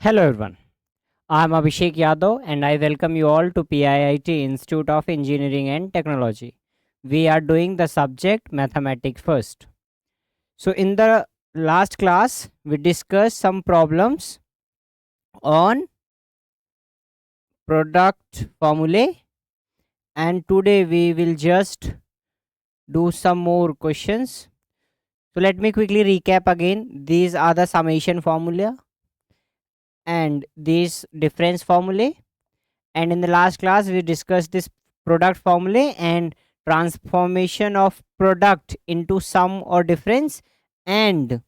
Hello everyone, I am Abhishek Yadav and I welcome you all to PIIT Institute of Engineering and Technology. We are doing the subject mathematics first. So in the last class we discussed some problems on product formulae, and today we will just do some more questions. So let me quickly recap again. These are the summation formula and these difference formulae, and in the last class we discussed this product formula and transformation of product into sum or difference, and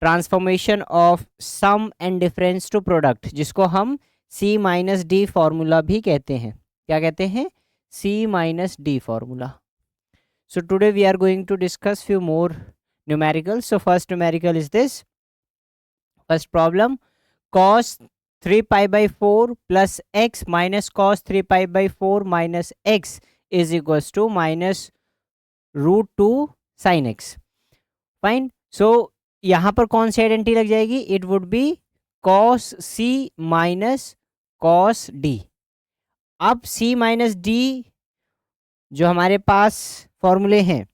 transformation of sum and difference to product, जिसको हम सी minus D formula भी कहते हैं. क्या कहते हैं? C minus D formula. So today we are going to discuss few more numerical. So first numerical is this. First problem, cos 3 pi by 4 plus x minus cos 3 pi by 4 minus x is equals to minus root 2 sin x. Fine. So यहाँ पर कौन सी identity लग जाएगी? It would be cos c minus cos d. अब c minus d जो हमारे पास फॉर्मूले हैं,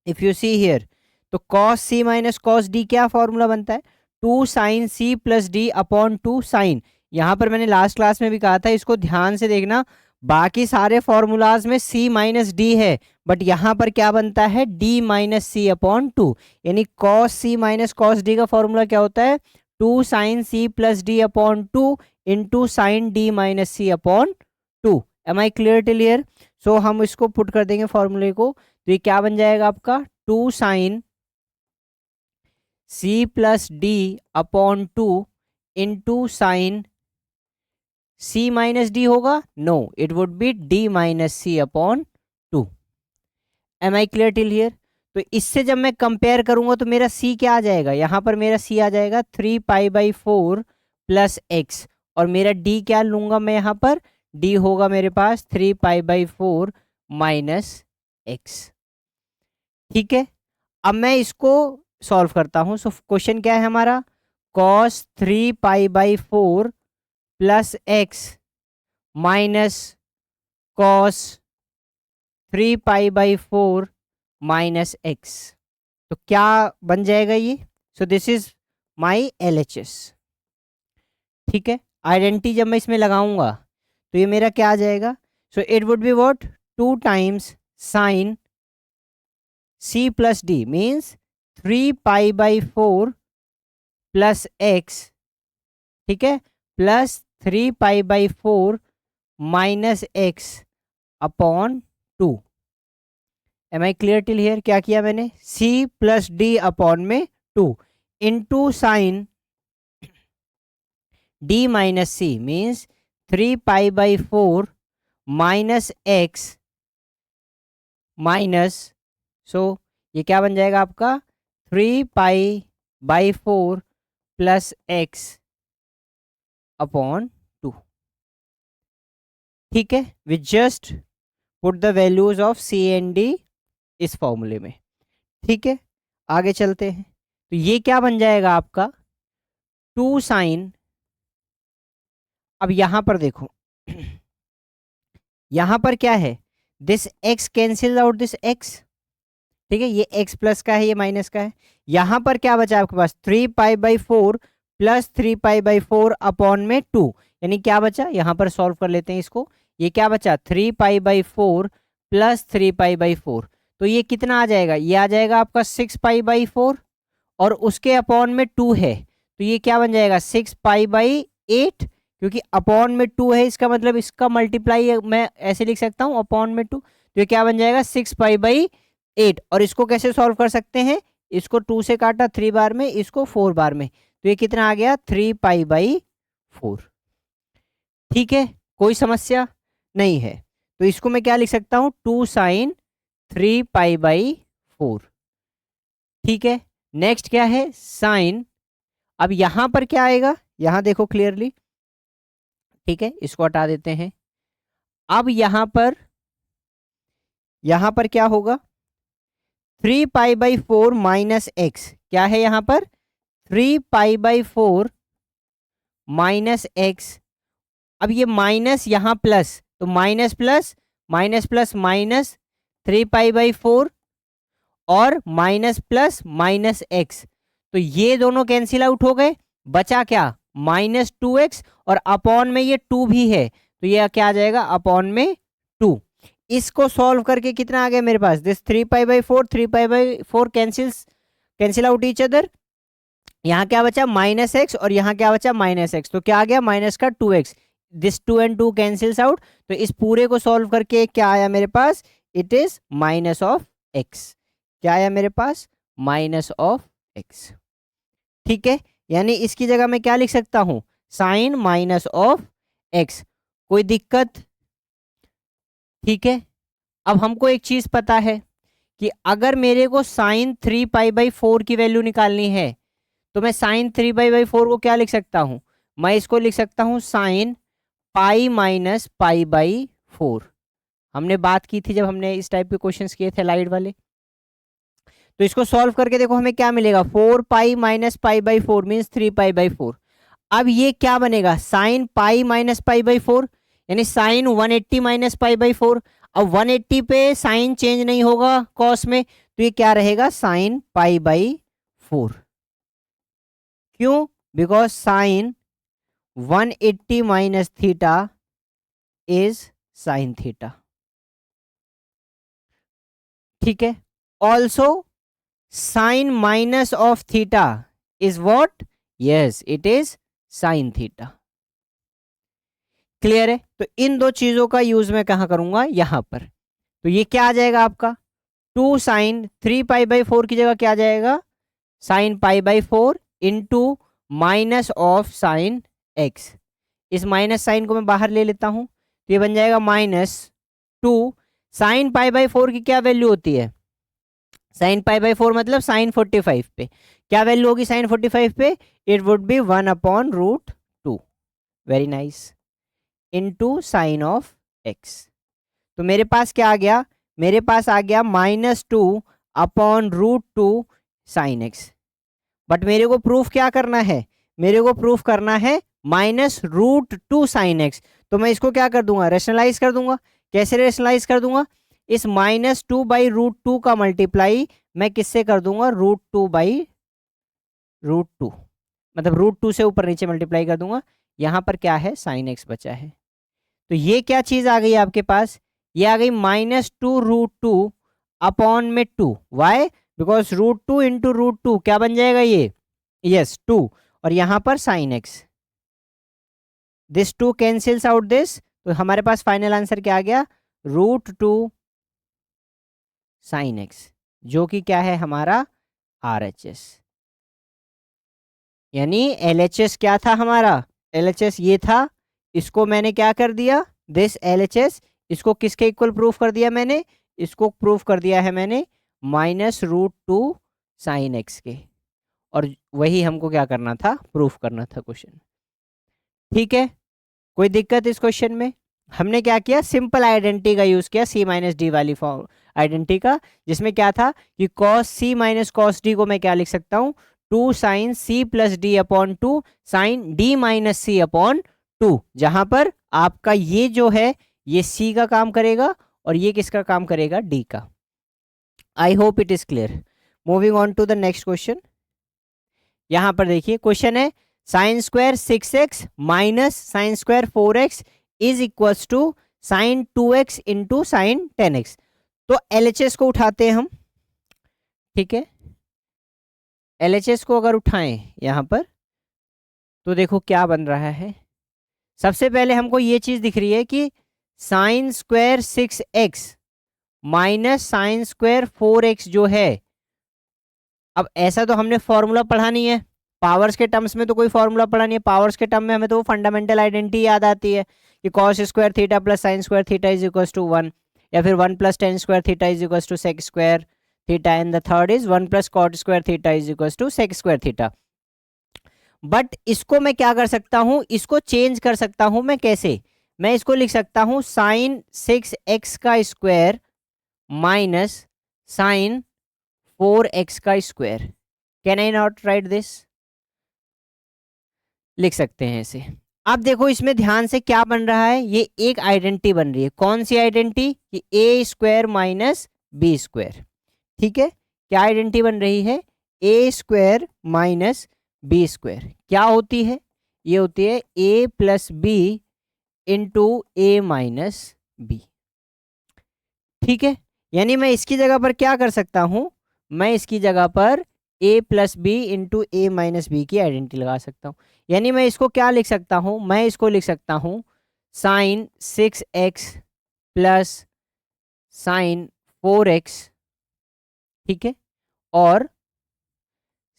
इफ यू सी हियर, तो cos c minus cos d क्या फॉर्मूला बनता है? 2 sine C plus D upon 2 sine. यहाँ पर मैंने लास्ट क्लास में भी कहा था, इसको ध्यान से देखना. बाकी सारे फॉर्मूलाज में c माइनस डी है, बट यहाँ पर क्या बनता है? d minus C upon 2. यानी cos c minus cos d का फॉर्मूला क्या होता है? 2 sine c plus D upon 2 into sine d minus C upon 2. Am I clear till here? So हम इसको पुट कर देंगे फॉर्मूले को, तो ये क्या बन जाएगा आपका? 2 sine c plus D upon 2 into sine c minus D होगा? No, it would be d minus C upon 2. Am I clear till here? तो इससे जब मैं कंपेयर करूंगा तो मेरा c क्या आ जाएगा? यहाँ पर मेरा c आ जाएगा 3 पाई बाई 4 प्लस एक्स, और मेरा d क्या लूंगा मैं यहाँ पर? d होगा मेरे पास 3 पाई बाई 4 माइनस एक्स. ठीक है, अब मैं इसको सॉल्व करता हूं. सो क्वेश्चन क्या है हमारा? cos 3 pi by 4 plus x minus cos 3 pi by 4 minus x. तो क्या बन जाएगा ये? सो दिस इज माई LHS. ठीक है, आइडेंटिटी जब मैं इसमें लगाऊंगा तो ये मेरा क्या आ जाएगा? So it would be what? 2 times sine c plus D means 3 pi by 4 plus X, ठीक है, plus 3 pi by 4 minus X upon 2. Am I clear till here? क्या किया मैंने? c प्लस डी अपॉन में 2 into sine d minus C means 3 pi by 4 minus X minus, so ये क्या बन जाएगा आपका? 3 pi by 4 plus x upon 2. ठीक है, which just put the values of C and D इस फॉर्मूले में. ठीक है, आगे चलते हैं. तो ये क्या बन जाएगा आपका? 2 साइन. अब यहां पर देखो यहां पर क्या है? This x cancel out this x. ठीक है, ये x प्लस का है, ये माइनस का है. यहां पर क्या बचा आपके पास? 3 pi by 4 plus 3 pi by 4 upon में 2. यानी क्या बचा? यहां पर सॉल्व कर लेते हैं इसको. ये क्या बचा? 3 pi by 4 plus 3 pi by 4. तो ये कितना आ जाएगा? ये आ जाएगा आपका 6 पाई बाई 4, और उसके अपॉन में 2 है, तो ये क्या बन जाएगा? 6 पाई बाई 8. क्योंकि अपॉन में 2 है, इसका मतलब इसका मल्टीप्लाई मैं ऐसे लिख सकता हूँ, अपॉन में 2. तो ये क्या बन जाएगा? 6 पाई बाई 8. और इसको कैसे सॉल्व कर सकते हैं? इसको 2 से काटा 3 बार में, इसको 4 बार में, तो ये कितना आ गया? 3 पाई बाई 4. ठीक है, कोई समस्या नहीं है. तो इसको मैं क्या लिख सकता हूँ? 2 साइन 3 पाई बाई 4. ठीक है, नेक्स्ट क्या है? साइन. अब यहां पर क्या आएगा? यहां देखो क्लियरली. ठीक है, इसको हटा देते हैं. अब यहां पर क्या होगा? 3 पाई बाई 4 माइनस एक्स. क्या है यहां पर? 3π/4 माइनस एक्स। अब ये माइनस यहाँ प्लस, तो minus plus minus plus minus 3π/4 और माइनस प्लस माइनस एक्स, तो ये दोनों कैंसिल आउट हो गए। बचा क्या? -2x, और अपॉन में ये 2 भी है, तो ये क्या आ जाएगा? अपॉन में 2। इसको सॉल्व करके कितना आ गया मेरे पास? This 3π/4, 3π/4 cancel out each other. यहाँ क्या बचा? -x, और यहाँ क्या बचा? -x, तो क्या आ गया? माइनस का 2x। This 2 and 2 cancels out, तो इस पूरे को सॉल्व करके क्या आया मेरे पास? It is -x। क्या आया मेरे पास? -x। ठीक है, यानी इसकी जगह मैं क्या लिख सकता हूं? Sine -x। कोई दिक्कत? ठीक है, अब हमको एक चीज पता है कि अगर मेरे को साइन 3π/4 की वैल्यू निकालनी है, तो मैं साइन 3π/4 को क्या लिख सकता हूं? मैं इसको लिख सकता हूं साइन π-π/4। हमने बात की थी जब हमने इस टाइप के क्वेश्चंस किए थे लाइट वाले। तो इसको सॉल्व करके देखो हमें क्या मिलेगा? 4π - π/4 मीन्स 3π/4। अब ये क्या बनेगा? साइन π-π/4, यानी साइन 180 - π/4। अब 180 पे साइन चेंज नहीं होगा कॉस में, तो ये क्या रहेगा? साइन π/4। क्यों? Because sine 180 minus theta is sine theta. ठीक है, also sine minus of theta is what? Yes, it is sine theta. Clear है? तो इन दो चीजों का यूज मैं कहां करूंगा? यहां पर। तो ये क्या आ जाएगा आपका? 2 साइन 3π/4 की जगह क्या आ जाएगा? Sine π/4 into minus of sine X. इस माइनस साइन को मैं बाहर ले लेता हूं, तो ये बन जाएगा -2। साइन π/4 की क्या वैल्यू होती है? साइन π/4 मतलब साइन 45 पे क्या वैल्यू होगी? साइन 45 पे it would B 1/√2। Very nice. Into sine of x. तो मेरे पास क्या आ गया? मेरे पास आ गया -2/√2 साइन एक्स। बट मेरे को प्रूफ क्या करना है? मेरे को प्रूफ करना है -√2 साइन एक्स। तो मैं इसको क्या कर दूंगा? रेशनलाइज कर दूंगा। कैसे रेशनलाइज कर दूंगा? इस -2/√2 का मल्टीप्लाई मैं किससे कर दूंगा? √2/√2, मतलब √2 से ऊपर नीचे मल्टीप्लाई कर दूंगा। यहां पर क्या है? साइन एक्स बचा है। तो ये क्या चीज आ गई आपके पास? ये आ गई -2√2 अपॉन में 2। वाई? बिकॉज √2 इंटू √2 क्या बन जाएगा ये? यस, 2, और यहां पर sine x. This 2 cancels out this, तो हमारे पास फाइनल आंसर क्या आ गया? √2 साइन एक्स, जो कि क्या है हमारा? RHS। यानी LHS क्या था हमारा? LHS ये था। इसको मैंने क्या कर दिया? दिस LHS, इसको किसके इक्वल प्रूफ कर दिया मैंने? इसको प्रूफ कर दिया है मैंने -√2 साइन एक्स के, और वही हमको क्या करना था? प्रूफ करना था क्वेश्चन। ठीक है, कोई दिक्कत इस क्वेश्चन में? हमने क्या किया? सिंपल आइडेंटिटी का यूज किया, C-D वाली फॉर्म आइडेंटिटी का, जिसमें क्या था कि cos C - cos D को मैं क्या लिख सकता हूं? 2 sine C + D/2 sign D - C/2, जहां पर आपका ये जो है ये C का काम करेगा और ये किसका काम करेगा? D का। I hope it is clear. Moving on to the next question. यहां पर देखिए क्वेश्चन है sine square 6x minus sine square 4x is equal to sine 2x into sine 10x। तो LHS को उठाते हैं हम। ठीक है, LHS को अगर उठाएं यहां पर, तो देखो क्या बन रहा है। सबसे पहले हमको ये चीज दिख रही है कि sign square 6x minus sine square 4x जो है, अब ऐसा तो हमने फॉर्मूला पढ़ा नहीं है, पावर्स के टर्म्स में तो कोई फॉर्मूला पढ़ा नहीं है। पावर्स के टर्म में हमें तो वो फंडामेंटल आइडेंटिटी याद आती है कि cos square theta plus sine square theta is equal to 1, या फिर 1 + tan square theta is equal to sec square theta, and the third is 1 + cot square theta is equal to sec square theta. But इसको मैं क्या कर सकता हूं? इसको change कर सकता हूं मैं। कैसे? मैं इसको लिख सकता हूं साइन 6x का स्क्वायर माइनस साइन 4x का square. Can I not right this? लिख सकते हैं इसे। अब देखो इसमें ध्यान से क्या बन रहा है, ये एक आइडेंटिटी बन रही है। कौन सी आइडेंटिटी? कि ए स्क्वायर माइनस बी स्क्वायर। ठीक है, क्या आइडेंटिटी बन रही है? ए स्क्वायर माइनस बी स्क्वायर। क्या होती है? ये होती है ए plus B into A minus B. ठीक है, यानी मैं इसकी जगह पर क्या कर सकता हूं, मैं इसकी जगह पर a plus B into A minus B की आइडेंटिटी लगा सकता हूं। यानी मैं इसको क्या लिख सकता हूं, मैं इसको लिख सकता हूं sign 6x plus sign 4x। ठीक है, और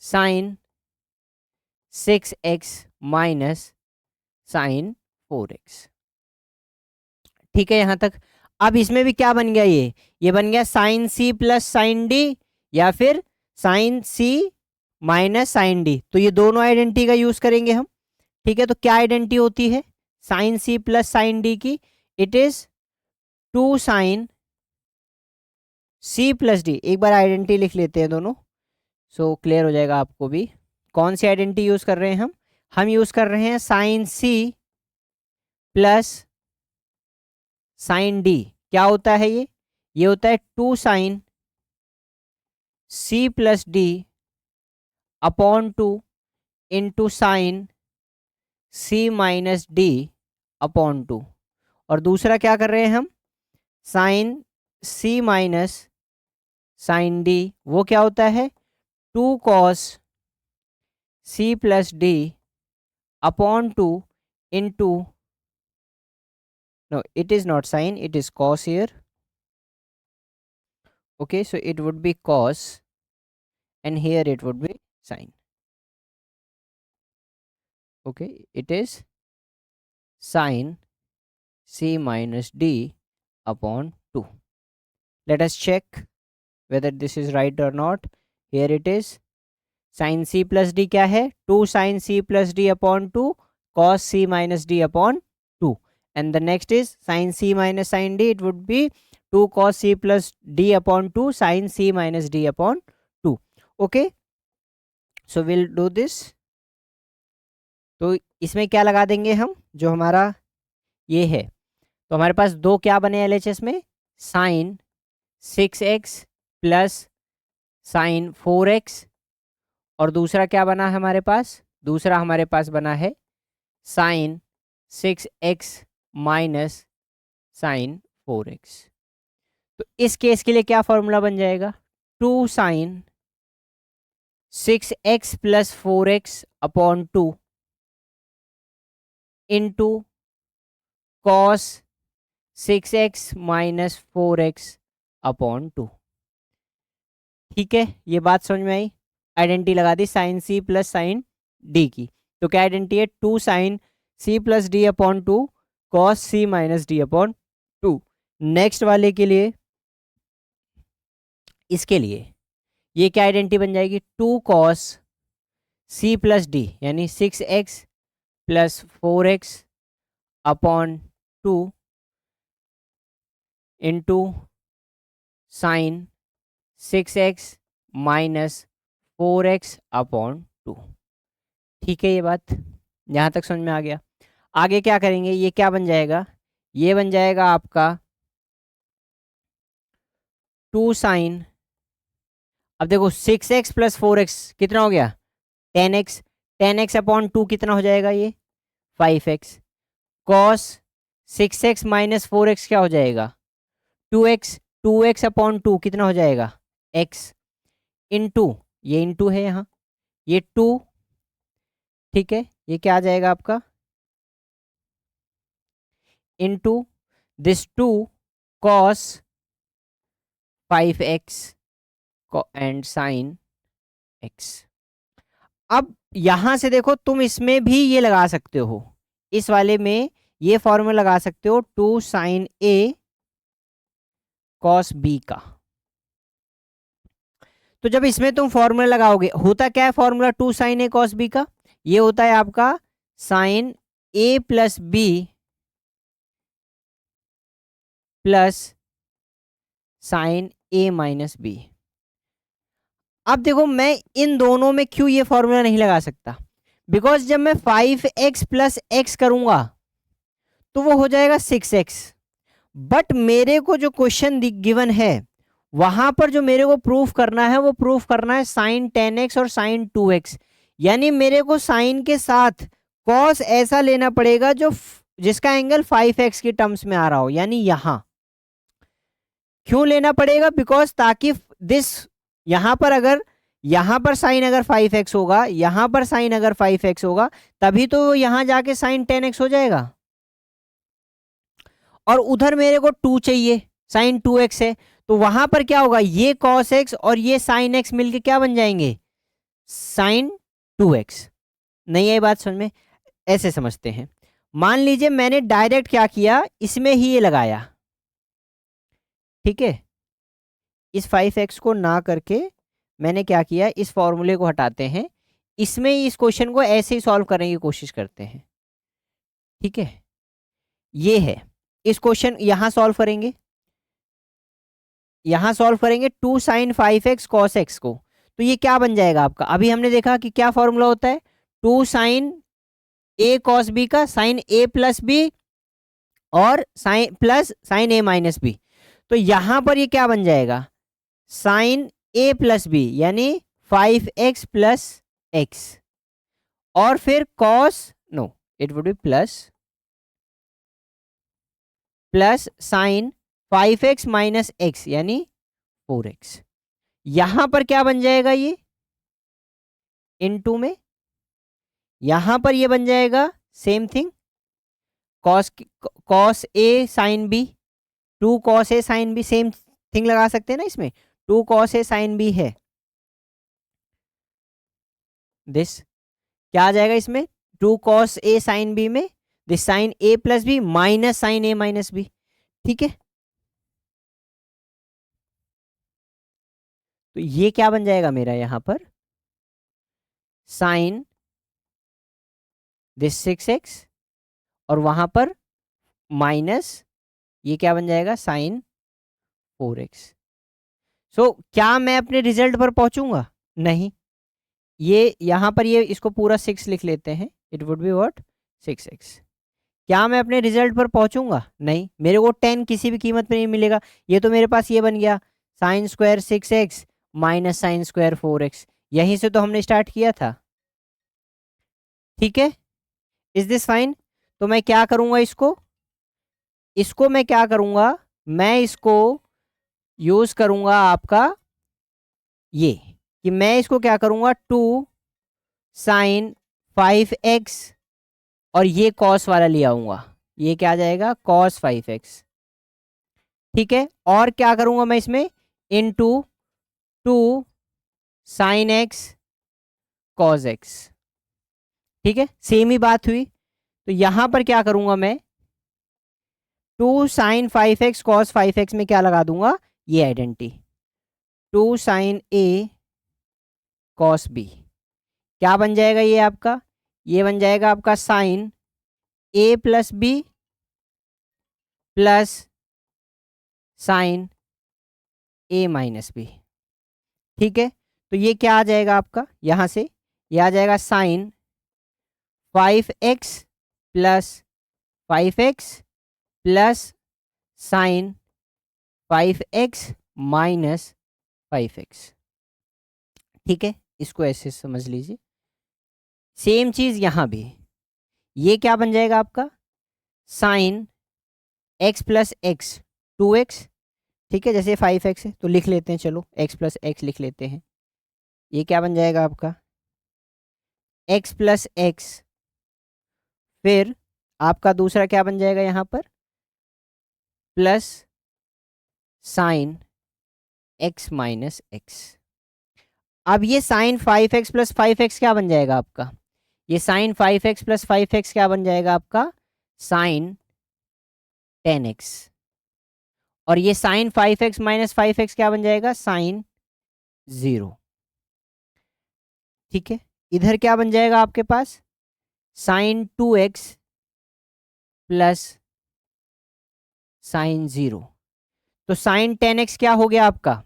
sign 6x minus sign 4x। ठीक है यहां तक। अब इसमें भी क्या बन गया, ये बन गया sine C plus sine D, या फिर sine C minus sine D. तो ये दोनों आइडेंटिटी का यूज करेंगे हम। ठीक है, तो क्या आइडेंटिटी होती है sine C plus sine D की? It is 2 sine C plus D. एक बार आइडेंटिटी लिख लेते हैं दोनों, सो क्लियर हो जाएगा आपको भी। कौन सी आइडेंटिटी यूज कर रहे हैं हम यूज कर रहे हैं sine C plus sine D. क्या होता है ये होता है 2 sine C plus D upon 2 into sine C minus D upon 2। और दूसरा क्या कर रहे हैं हम, sine C minus sine D, वो क्या होता है 2 cos C plus D upon 2 into, no it is not sine, it is cos here. Okay, so it would be cos and here it would be sine. Okay, it is sine c minus d upon 2. Let us check whether this is right or not. Here it is sin c plus d क्या है 2 sin c plus d upon 2 cos c minus d upon 2, and the next is sin c minus sin d, it would be 2 cos c plus d upon 2 sin c minus d upon 2. Okay, so we'll do this. तो इसमें क्या लगा देंगे हम, जो हमारा ये है, तो हमारे पास दो क्या बने LHS में, sign 6x plus sign 4x, और दूसरा क्या बना है हमारे पास, दूसरा हमारे पास बना है sign 6x minus sign 4x। तो इस केस के लिए क्या फॉर्मूला बन जाएगा, 2 sine 6x plus 4x upon 2 into cos 6x minus 4x upon 2। ठीक है, ये बात समझ में आई। आइडेंटिटी लगा दी sine C plus sine D की। तो क्या आइडेंटिटी है, 2 sine C plus D upon 2 cos C minus D upon 2। Next वाले के लिए, इसके लिए ये क्या आइडेंटिटी बन जाएगी, 2 कॉस सी प्लस डी यानी 6x plus 4x upon 2 into sign 6x minus 4x upon 2। ठीक है, ये बात यहाँ तक समझ में आ गया। आगे क्या करेंगे, ये क्या बन जाएगा, ये बन जाएगा आपका 2 साइन, अब देखो 6x प्लस 4x कितना हो गया 10x, 10x अपॉन 2 कितना हो जाएगा ये 5x, cos 6x minus 4x क्या हो जाएगा 2x, 2x अपॉन 2 कितना हो जाएगा x, इंटू ये इंटू है यहाँ ये 2। ठीक है, ये क्या आ जाएगा आपका into this 2 cos 5x and sine x। अब यहां से देखो तुम इसमें भी ये लगा सकते हो, इस वाले में ये फॉर्मूला लगा सकते हो 2 साइन a कॉस b का। तो जब इसमें तुम फॉर्मूला लगाओगे, होता क्या है formula 2 sine a cos b का, ये होता है आपका sine a plus b plus sine a minus b। अब देखो मैं इन दोनों में क्यों ये फॉर्मूला नहीं लगा सकता, बिकॉज जब मैं 5x प्लस एक्स करूंगा तो वो हो जाएगा 6x। बट मेरे को जो क्वेश्चन गिवन है वहां पर जो मेरे को प्रूफ करना है वो प्रूफ करना है साइन 10x और साइन 2x। यानी मेरे को साइन के साथ कॉस ऐसा लेना पड़ेगा जो जिसका एंगल 5x की टर्म्स में आ रहा हो, यानी यहां। क्यों लेना पड़ेगा? बिकॉज ताकि दिस यहां पर अगर यहां पर साइन अगर 5x होगा, यहां पर साइन अगर 5x होगा, तभी तो यहां जाके साइन 10x हो जाएगा। और उधर मेरे को 2 चाहिए, साइन 2x है, तो वहां पर क्या होगा, ये cos x और ये साइन x मिलके क्या बन जाएंगे, साइन 2x। नहीं आई बात समझ में? ऐसे समझते हैं। मान लीजिए मैंने डायरेक्ट क्या किया, इसमें ही ये लगाया, ठीक है। इस 5x को ना करके मैंने क्या किया, इस फॉर्मूले को हटाते हैं, इसमें इस क्वेश्चन को ऐसे ही सॉल्व करने की कोशिश करते हैं, ठीक है। ये है इस क्वेश्चन, यहां सॉल्व करेंगे, यहां सॉल्व करेंगे 2 साइन 5x cos x को, तो ये क्या बन जाएगा आपका, अभी हमने देखा कि क्या फॉर्मूला होता है, 2 साइन a cos b का साइन a प्लस बी और sine plus sine a minus B. तो यहां पर ये क्या बन जाएगा, साइन a प्लस बी यानी 5x प्लस एक्स, और फिर cos, no it would be plus sine 5x minus X यानी 4x। यहां पर क्या बन जाएगा, ये इनटू में, यहां पर ये बन जाएगा same thing, cos cos A sine B, 2 cos A sine B, same thing लगा सकते हैं ना इसमें, 2 कॉस ए साइन बी है, दिस क्या आ जाएगा इसमें, 2 कॉस ए साइन बी में this sine A plus B minus sine A minus B, ठीक है। तो ये क्या बन जाएगा मेरा यहां पर, साइन दिस 6x और वहां पर माइनस ये क्या बन जाएगा, साइन 4x। सो क्या मैं अपने रिजल्ट पर पहुंचूंगा? नहीं, ये यहां पर ये इसको पूरा 6 लिख लेते हैं, it would be what 6x। क्या मैं अपने रिजल्ट पर पहुंचूंगा? नहीं, मेरे को 10 किसी भी कीमत पे नहीं मिलेगा। ये तो मेरे पास ये बन गया sign square 6x minus sine square 4x, यहीं से तो हमने स्टार्ट किया था, ठीक है। Is this fine? तो मैं क्या करूंगा, इसको इसको मैं क्या करूंगा, मैं इसको यूज करूंगा आपका ये, कि मैं इसको क्या करूंगा, 2 साइन 5x और ये कॉस वाला ले आऊंगा, ये क्या आ जाएगा कॉस 5x, ठीक है। और क्या करूंगा मैं इसमें, into 2 sine x cos x, ठीक है, सेम ही बात हुई। तो यहां पर क्या करूंगा मैं, 2 साइन 5x कॉस 5x में क्या लगा दूंगा, ये identity, 2 sine a cos b, क्या बन जाएगा ये आपका, ये बन जाएगा आपका sine a plus B plus sine a minus B, ठीक है। तो ये क्या आ जाएगा आपका, यहां से ये आ जाएगा sine 5x plus 5x plus sine 5x minus 5x, ठीक है। इसको ऐसे समझ लीजिए। सेम चीज यहां भी, ये क्या बन जाएगा आपका, sign x plus x 2x, ठीक है। जैसे 5x है तो लिख लेते हैं, चलो x प्लस एक्स लिख लेते हैं, ये क्या बन जाएगा आपका x प्लस एक्स, फिर आपका दूसरा क्या बन जाएगा यहां पर, plus sign x minus x. अब ये साइन 5x प्लस 5x क्या बन जाएगा आपका, ये साइन 5x प्लस 5x क्या बन जाएगा आपका, साइन 10x। और ये साइन 5x माइनस 5x क्या बन जाएगा, साइन 0, ठीक है। इधर क्या बन जाएगा आपके पास, साइन 2x प्लस साइन 0। तो साइन 10x क्या हो गया आपका,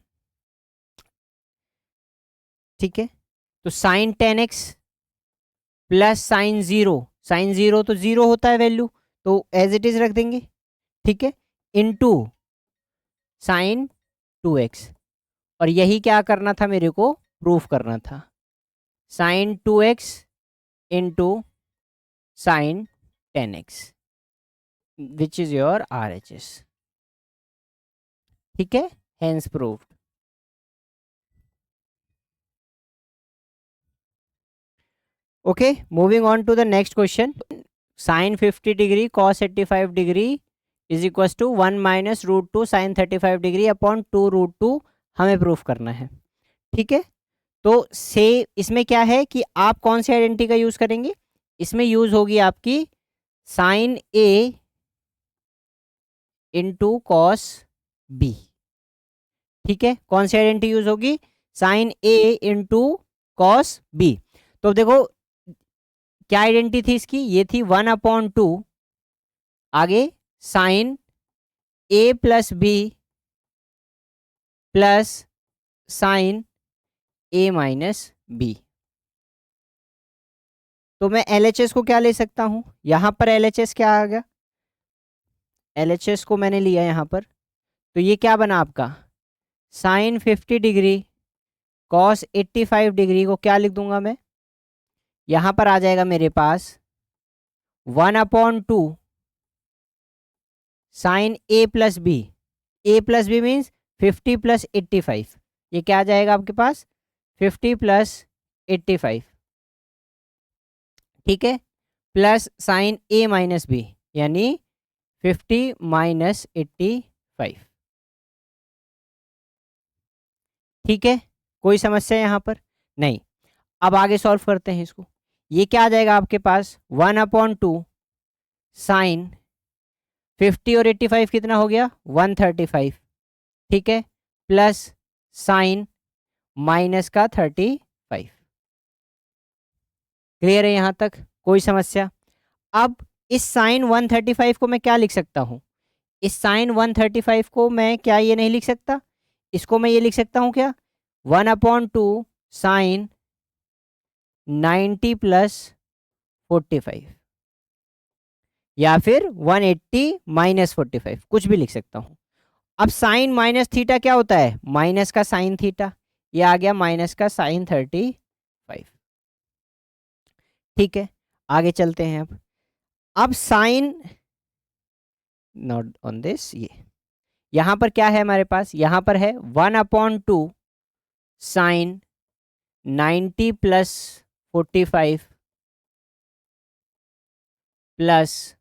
ठीक है। तो sine 10x plus sine zero तो जीरो होता है वैल्यू, तो एज इट इज रख देंगे, ठीक है, इनटू साइन 2x। और यही क्या करना था मेरे को, प्रूफ करना था, sine 2x into sine 10x which is your RHS, ठीक है, hence proved. Okay, moving on to the next question. Sine 50 degree cos 85 degree is equal to 1 minus root two sine 35 degree upon 2 root two हमें proof करना है, ठीक है। तो से इसमें क्या है कि आप कौन सी आइडेंटिटी का यूज करेंगे, इसमें यूज होगी आपकी sine A into cos B, ठीक है। कौन सी आइडेंटिटी यूज होगी, sine A into cos B। तो देखो क्या आइडेंटिटी थी इसकी, ये थी 1/2, आगे sine A plus B plus sine A minus B। तो मैं LHS को क्या ले सकता हूं, यहां पर LHS क्या आ गया, LHS को मैंने लिया यहां पर, तो ये क्या बना आपका, साइन 50 डिग्री कॉस 85 डिग्री को क्या लिख दूंगा मैं, यहां पर आ जाएगा मेरे पास 1/2 sine A plus B, A plus B means 50 plus 85, ये क्या आ जाएगा आपके पास 50 प्लस 85, ठीक है, plus sine A minus B यानी 50 माइनस 85, ठीक है। कोई समस्या यहाँ पर नहीं। अब आगे सॉल्व करते हैं इसको, ये क्या आ जाएगा आपके पास 1/2 साइन 50 और 85 कितना हो गया 135, ठीक है, प्लस साइन माइनस का 35। क्लियर है यहाँ तक, कोई समस्या। अब इस साइन 135 को मैं क्या लिख सकता हूँ, इस साइन 135 को मैं क्या ये नहीं लिख सकता, इसको मैं ये लिख सकता हूँ क्या 1/2 साइन 90 प्लस 45 या फिर 180 माइनस 45, कुछ भी लिख सकता हूँ। अब साइन माइनस थीटा क्या होता है, माइनस का साइन थीटा, ये आ गया माइनस का साइन 35, ठीक है। आगे चलते हैं। अब साइन नॉट ऑन दिस, ये यहां पर क्या है हमारे पास, यहां पर है 1/2 sine 90 plus 45 plus,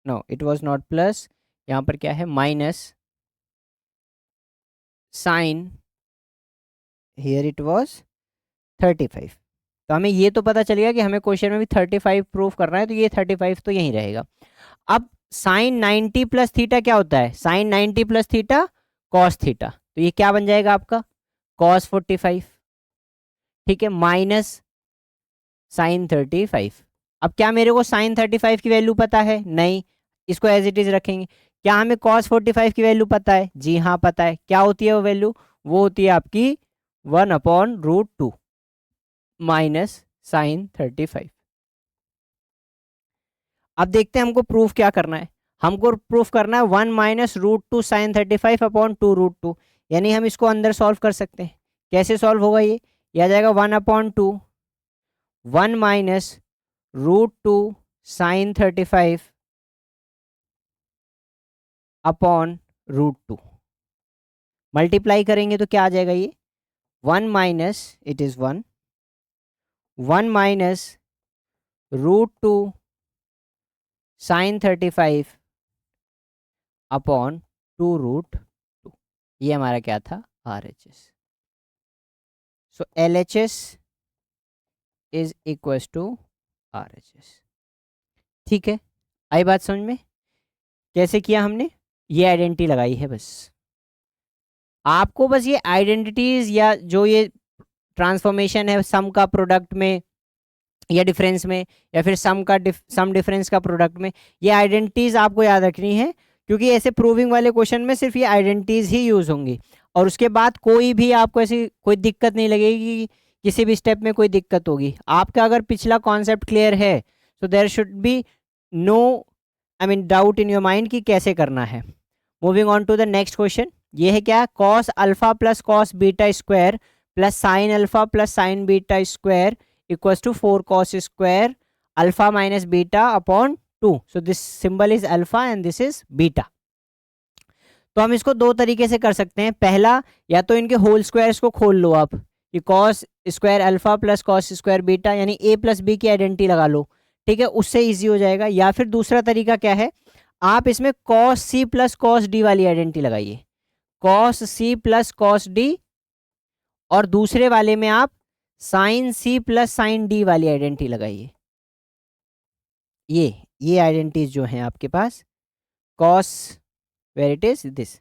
no it was not plus, यहां पर क्या है minus sine, here it was 35। तो हमें ये तो पता चल गया कि हमें क्वेश्चन में भी 35 प्रूफ करना है, तो ये 35 तो यहीं रहेगा। अब साइन 90 प्लस थीटा क्या होता है, sine 90 plus theta cos theta, तो ये क्या बन जाएगा आपका कॉस 45, ठीक है, माइनस साइन 35। अब क्या मेरे को साइन 35 की वैल्यू पता है, नहीं, इसको एज इट इज रखेंगे। क्या हमें कॉस 45 की वैल्यू पता है, जी हाँ पता है, क्या होती है वो वैल्यू, वो होती है आपकी 1/√2 माइनस साइन 35। अब देखते हैं हमको प्रूफ क्या करना है, हमको प्रूफ करना है 1 माइनस √2 साइन 35 अपॉन 2√2, यानी हम इसको अंदर सॉल्व कर सकते हैं। कैसे सॉल्व होगा ये आ जाएगा 1/2 1 माइनस √2 साइन 35 अपॉन √2, मल्टीप्लाई करेंगे तो क्या आ जाएगा ये 1 minus, it is 1 minus √2 sine 35 upon 2√2, ये हमारा क्या था RHS। So LHS is equal to RHS, ठीक है। आई बात समझ में, कैसे किया हमने, ये आइडेंटिटी लगाई है बस, आपको बस ये आइडेंटिटीज या जो ये ट्रांसफॉर्मेशन है सम का प्रोडक्ट में या डिफरेंस में, या फिर सम डिफरेंस का प्रोडक्ट में, ये आइडेंटिटीज आपको याद रखनी है, क्योंकि ऐसे प्रूविंग वाले क्वेश्चन में सिर्फ ये आइडेंटिटीज ही यूज होंगी, और उसके बाद कोई भी आपको ऐसी कोई दिक्कत नहीं लगेगी किसी भी स्टेप में कोई दिक्कत होगी। आपका अगर पिछला कॉन्सेप्ट क्लियर है so there should be no doubt in your mind कि कैसे करना है। Moving on to the next question, ये है क्या, cos alpha plus cos beta square plus sine alpha plus sine beta square equals to 4 cos square alpha minus beta upon 2। So this symbol is alpha and this is beta. तो हम इसको दो तरीके से कर सकते हैं। पहला, या तो इनके होल स्क्वायर्स को खोल लो आप कि cos square alpha plus cos square beta यानी ए प्लस बी की आइडेंटिटी लगा लो, ठीक है, उससे इजी हो जाएगा। या फिर दूसरा तरीका क्या है, आप इसमें cos C plus cos D वाली आइडेंटिटी लगाइए, cos C plus cos D, और दूसरे वाले में आप sine C plus sine D वाली आइडेंटिटी लगाइए। ये आइडेंटिटीज जो हैं आपके पास, cos where it is this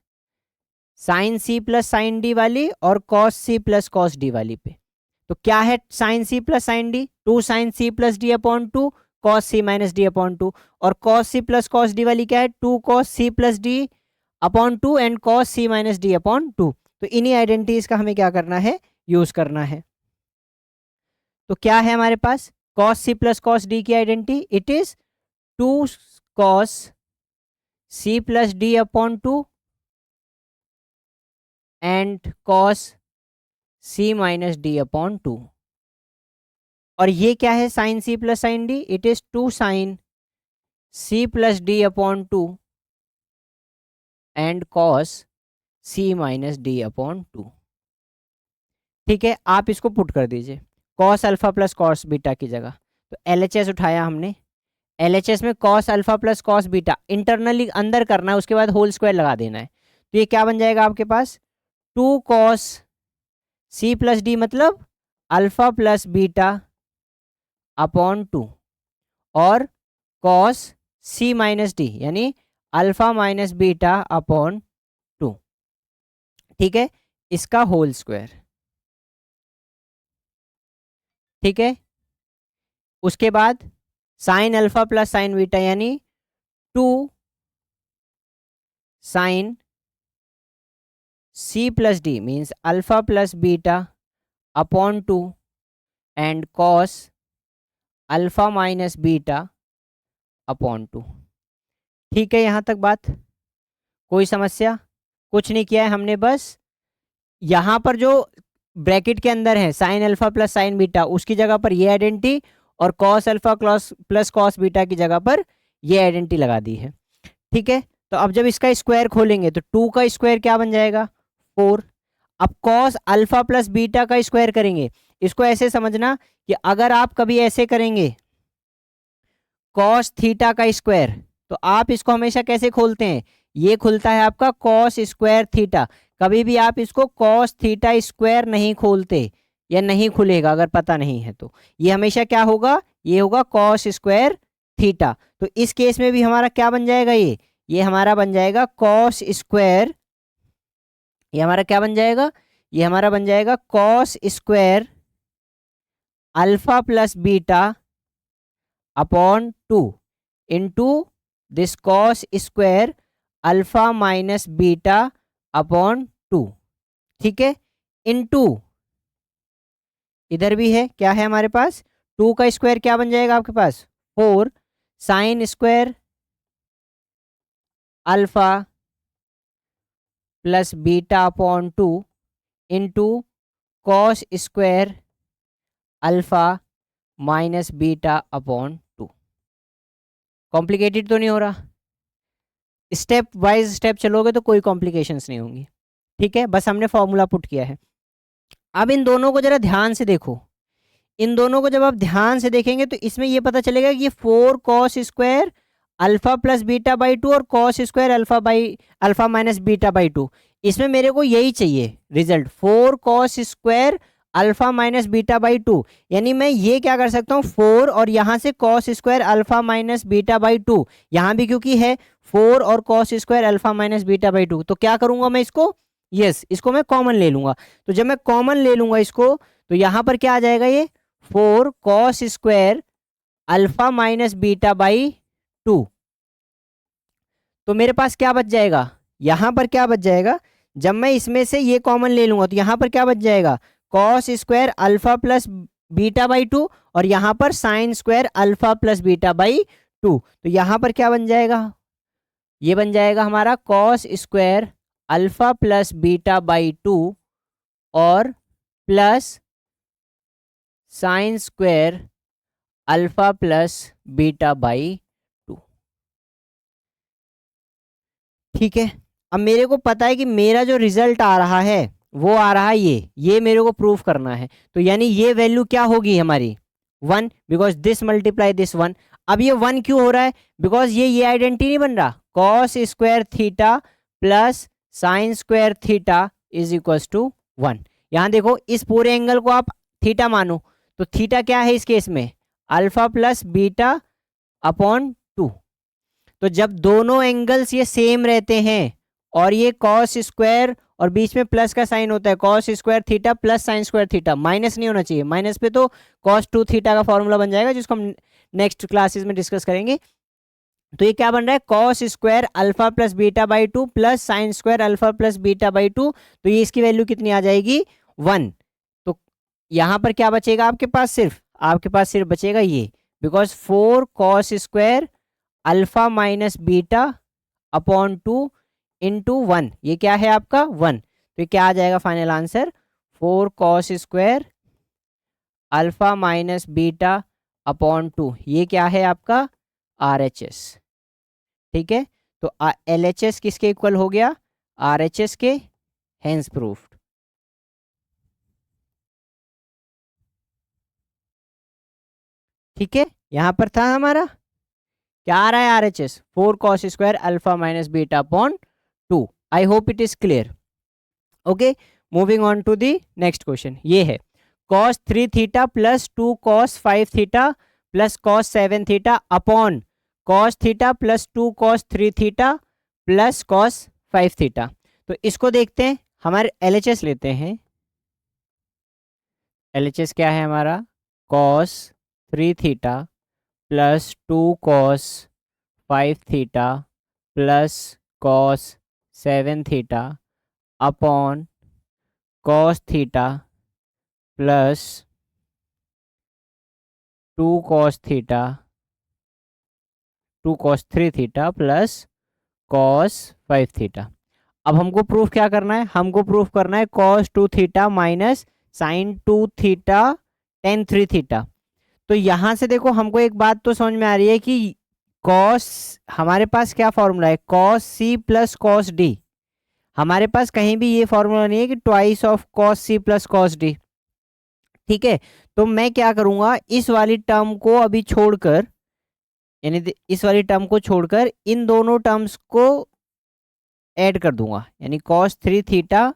sine C plus sine D वाली और cos C plus cos D वाली पे। तो क्या है sine C plus sine D, 2 sine C plus D upon 2 cos C minus D upon 2, और cos C plus cos D वाली क्या है, 2 cos C plus D upon 2 and cos C minus D upon 2। तो इन्हीं identities का हमें क्या करना है, यूज करना है। तो क्या है हमारे पास cos C plus cos D की identity, it is 2 cos C plus D upon 2 and cos C minus D upon 2। और ये क्या है sine C plus sine D, it is 2 sine C plus D upon 2 and cos C minus D upon 2। ठीक है, आप इसको put कर दीजिए cos alpha plus cos beta की जगह। तो LHS उठाया हमने, LHS में cos alpha plus cos beta internally अंदर करना है, उसके बाद होल स्क्वायर लगा देना है। तो ये क्या बन जाएगा आपके पास, 2 कॉस सी प्लस डी मतलब अल्फा प्लस बीटा अपॉन 2 और कॉस सी माइनस डी यानी अल्फा माइनस बीटा अपॉन 2। ठीक है, इसका होल स्क्वायर। ठीक है, उसके बाद sine alpha plus sine beta यानी 2 sine C plus D means alpha plus beta upon 2 and cos alpha minus beta upon 2। ठीक है, यहाँ तक बात कोई समस्या? कुछ नहीं किया है हमने, बस यहाँ पर जो ब्रैकेट के अंदर है sign alpha plus sine beta उसकी जगह पर ये आइडेंटिटी और cos alpha plus cos beta की जगह पर ये आइडेंटिटी लगा दी है। ठीक है, तो अब जब इसका स्क्वायर खोलेंगे तो 2 का स्क्वायर क्या बन जाएगा, 4। अब कॉस अल्फा प्लस बीटा का स्क्वायर करेंगे, इसको ऐसे समझना कि अगर आप कभी ऐसे करेंगे कॉस थीटा का स्क्वायर, तो आप इसको हमेशा कैसे खोलते हैं, ये खुलता है आपका कॉस स्क्वायर थीटा। कभी भी आप इसको कॉस थीटा स्क्वायर नहीं खोलते, या नहीं खुलेगा अगर पता नहीं है तो। ये हमेशा क्या होगा, ये होगा कॉस स्क्वायर थीटा। तो इस केस में भी हमारा क्या बन जाएगा, ये हमारा बन जाएगा कॉस स्क्वायर, ये हमारा क्या बन जाएगा, ये हमारा बन जाएगा cos square alpha plus beta upon 2 into this cos square alpha minus beta upon 2। ठीक है, इनटू इधर भी है, क्या है हमारे पास, 2 का स्क्वायर क्या बन जाएगा आपके पास, 4 sine square alpha plus beta upon 2 into cos square alpha minus beta upon 2। Complicated तो नहीं हो रहा, स्टेप वाइज स्टेप चलोगे तो कोई कॉम्प्लिकेशंस नहीं होंगी। ठीक है, बस हमने फॉर्मूला पुट किया है। अब इन दोनों को जरा ध्यान से देखो, इन दोनों को जब आप ध्यान से देखेंगे तो इसमें ये पता चलेगा कि ये 4 cos square alpha plus beta by 2 और cos square alpha minus beta by 2, इसमें मेरे को यही चाहिए result, 4 cos square alpha minus beta by 2। यानी मैं ये क्या कर सकता हूँ, 4 और यहाँ से cos square alpha minus beta by 2, यहाँ भी क्योंकि है 4 और cos square alpha minus beta by 2, तो क्या करूँगा मैं इसको, इसको मैं कॉमन ले लूँगा। तो जब मैं कॉमन ले लूँगा इसको, तो यहाँ पर क्या आ जाएगा, ये 4 cos square alpha minus beta by 2। तो मेरे पास क्या बच जाएगा, यहाँ पर क्या बच जाएगा, जब मैं इसमें से ये कॉमन ले लूँगा तो यहाँ पर क्या बच जाएगा, cos square alpha plus beta by 2 और यहाँ पर sine square alpha plus beta by 2। तो यहाँ पर क्या बन जाएगा, ये बन जाएगा हमारा cos square alpha plus beta by 2 और plus sine square alpha plus beta by 2। ठीक है, अब मेरे को पता है कि मेरा जो रिजल्ट आ रहा है वो आ रहा है ये मेरे को प्रूफ करना है। तो यानी ये वैल्यू क्या होगी हमारी 1, बिकॉज दिस मल्टीप्लाई दिस 1। अब ये 1 क्यों हो रहा है, बिकॉज ये आइडेंटिटी नहीं बन रहा, cos square theta plus sine square theta is equal to 1। यहाँ देखो इस पूरे एंगल को आप थीटा मानो, तो थीटा क्या है इस केस में, अल्फा प्लस बीटा अपॉन 2। तो जब दोनों एंगल्स ये सेम रहते हैं और ये कॉस स्क्वायर और बीच में प्लस का साइन होता है, cos square theta plus sine square theta, minus नहीं होना चाहिए, माइनस पे तो कॉस 2 थीटा का फॉर्मूला बन जाएगा जिसको हम नेक्स्ट क्लासेस में डिस्कस करेंगे। तो ये क्या बन रहा है, cos square alpha plus beta by 2 plus sine square alpha plus beta by 2। तो ये इसकी वैल्यू कितनी आ जाएगी 1। तो यहाँ पर क्या बचेगा आपके पास सिर्फ बचेगा ये, because 4 cos square alpha minus beta upon 2 into 1, ये क्या है आपका 1। तो ये क्या आ जाएगा final answer, 4 cos square alpha minus beta upon 2, ये क्या है आपका RHS। ठीक है, तो LHS किसके इक्वल हो गया, RHS के, हेंस प्रूफ्ड। ठीक है, यहां पर था हमारा क्या आ रहा है RHS, 4 cos square alpha minus beta upon 2। I hope it is clear. Okay, moving on to the next question. ये है cos 3 theta plus 2 cos 5 theta plus cos 7 theta upon cos theta plus 2 cos 3 theta plus cos 5 theta. तो इसको देखते हैं, हमारे LHS लेते हैं। LHS क्या है हमारा, cos 3 theta plus 2 cos 5 theta plus cos 7 theta upon cos theta plus 2 cos theta 2 cos 3 theta plus cos 5 theta. अब हमको प्रूफ क्या करना है, हमको प्रूफ करना है cos 2 theta minus sine 2 theta tan 3 theta. तो यहां से देखो हमको एक बात तो समझ में आ रही है कि cos, हमारे पास क्या फॉर्मूला है, cos c plus cos d। हमारे पास कहीं भी ये फॉर्मूला नहीं है कि twice of cos c plus cos d। ठीक है, तो मैं क्या करूंगा, इस वाली टर्म को अभी छोड़कर, यानी इस वाली टर्म को छोड़कर इन दोनों टर्म्स को ऐड कर दूंगा, यानी cos 3 theta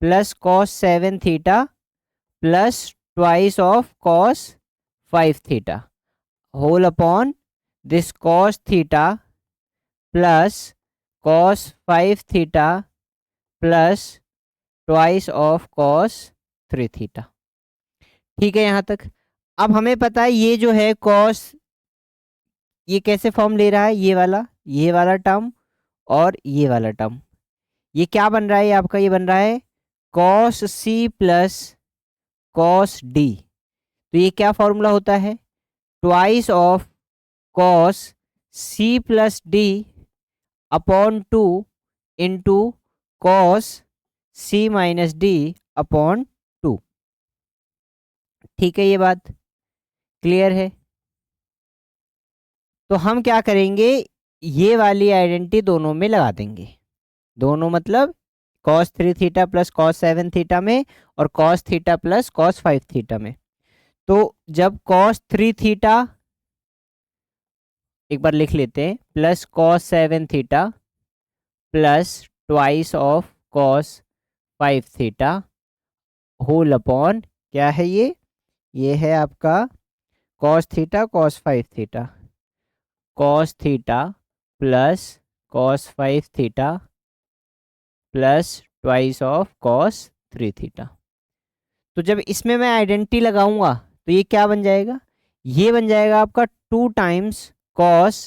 plus cos 7 theta plus twice of cos 5 theta whole upon this cos theta plus cos 5 theta plus twice of cos 3 theta. ठीक है यहाँ तक। अब हमें पता है ये जो है cos, ये कैसे फॉर्म ले रहा है, ये वाला टर्म और ये वाला टर्म, ये क्या बन रहा है, ये आपका ये बन रहा है cos c plus cos d। तो ये क्या फॉर्मूला होता है, twice of cos c plus d upon 2 into cos c minus d upon 2। ठीक है, ये बात क्लियर है। तो हम क्या करेंगे, ये वाली आइडेंटिटी दोनों में लगा देंगे, दोनों मतलब cos 3 theta plus cos 7 theta में और cos theta plus cos 5 theta में। तो जब cos 3 थीटा, एक बार लिख लेते हैं, plus cos 7 theta plus twice of cos 5 theta whole upon क्या है ये है आपका cos theta cos 5 theta, cos theta plus cos 5 theta plus twice of cos 3 theta. तो जब इसमें मैं आइडेंटिटी लगाऊंगा तो ये क्या बन जाएगा, ये बन जाएगा आपका 2 times cos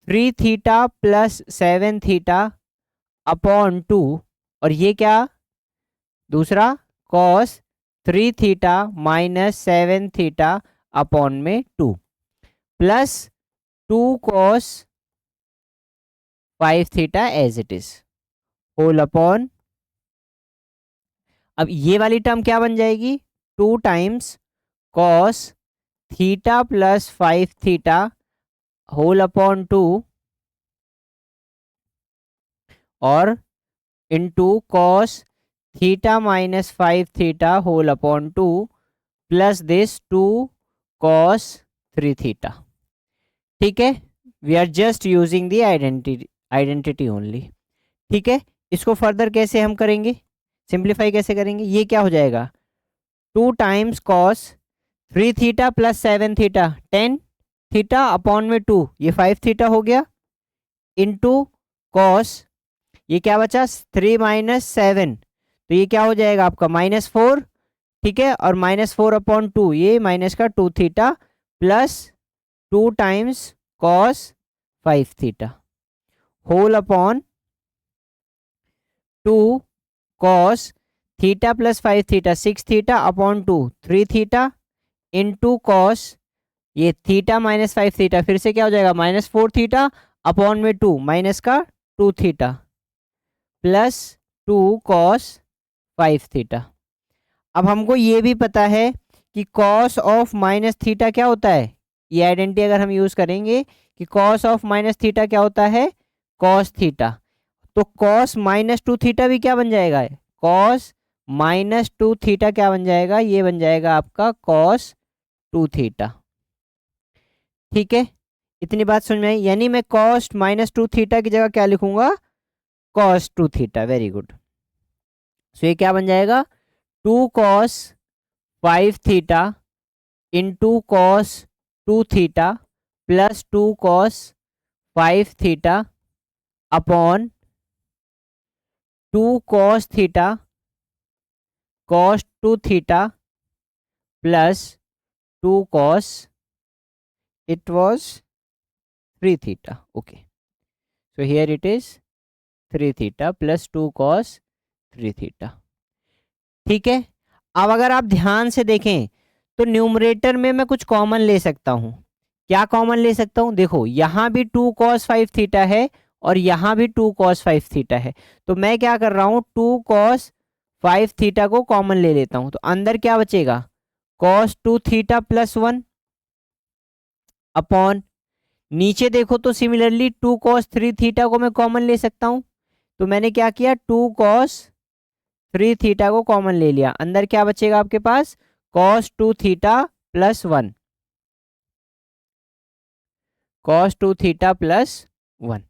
3 theta plus 7 theta upon 2, और ये क्या दूसरा cos 3 theta minus 7 theta upon में 2 plus 2 cos 5 theta as it is whole upon, अब ये वाली टर्म क्या बन जाएगी, 2 times cos theta plus 5 theta whole upon 2 और into cos theta minus 5 theta whole upon 2 plus this 2 cos 3 theta. ठीक है, we are just using the identity only. ठीक है, इसको फर्दर कैसे हम करेंगे, सिंप्लीफाई कैसे करेंगे, ये क्या हो जाएगा, 2 times cos 3 theta plus 7 theta 10 theta upon में 2, ये 5 थीटा हो गया, इंटू कॉस ये क्या बचा 3 माइनस 7, तो ये क्या हो जाएगा आपका -4। ठीक है, और -4 अपॉन 2 ये माइनस का 2 theta plus 2 times cos 5 theta whole upon 2 cos theta plus 5 theta 6 theta upon 2 3 theta into cos ये थीटा माइनस 5 थीटा फिर से क्या हो जाएगा -4 थीटा अपॉन में 2 माइनस का 2 थीटा प्लस 2 कॉस 5 थीटा। अब हमको ये भी पता है कि कॉस ऑफ माइनस थीटा क्या होता है, ये आइडेंटिटी अगर हम यूज करेंगे कि कॉस ऑफ माइनस थीटा क्या होता है, कॉस थीटा, तो कॉस -2 थीटा भी क्या बन जाएगा, कॉस -2 थीटा क्या बन जाएगा, ये बन जाएगा आपका कॉस 2 थीटा। ठीक है, इतनी बात समझ में आई, यानी मैं कॉस -2 थीटा की जगह क्या लिखूंगा, कॉस 2 थीटा। वेरी गुड, सो ये क्या बन जाएगा 2 cos 5 theta into cos 2 theta plus 2 cos 5 theta upon 2 cos theta cos 2 theta plus 2 cos it was 3 theta. Okay, so here it is 3 theta plus 2 cos 3 theta. ठीक है, अब अगर आप ध्यान से देखें तो न्यूमरेटर में मैं कुछ कॉमन ले सकता हूं। क्या कॉमन ले सकता हूं, देखो यहां भी 2 cos 5 थीटा है और यहां भी 2 cos 5 थीटा है, तो मैं क्या कर रहा हूं 2 cos 5 थीटा को कॉमन ले लेता हूं, तो अंदर क्या बचेगा cos 2 थीटा प्लस 1 अपॉन, नीचे देखो तो सिमिलरली 2 cos 3 थीटा को मैं कॉमन ले सकता हूं, तो मैंने क्या किया 2 cos 3 थीटा को कॉमन ले लिया, अंदर क्या बचेगा आपके पास cos 2 theta plus 1, cos 2 theta plus 1।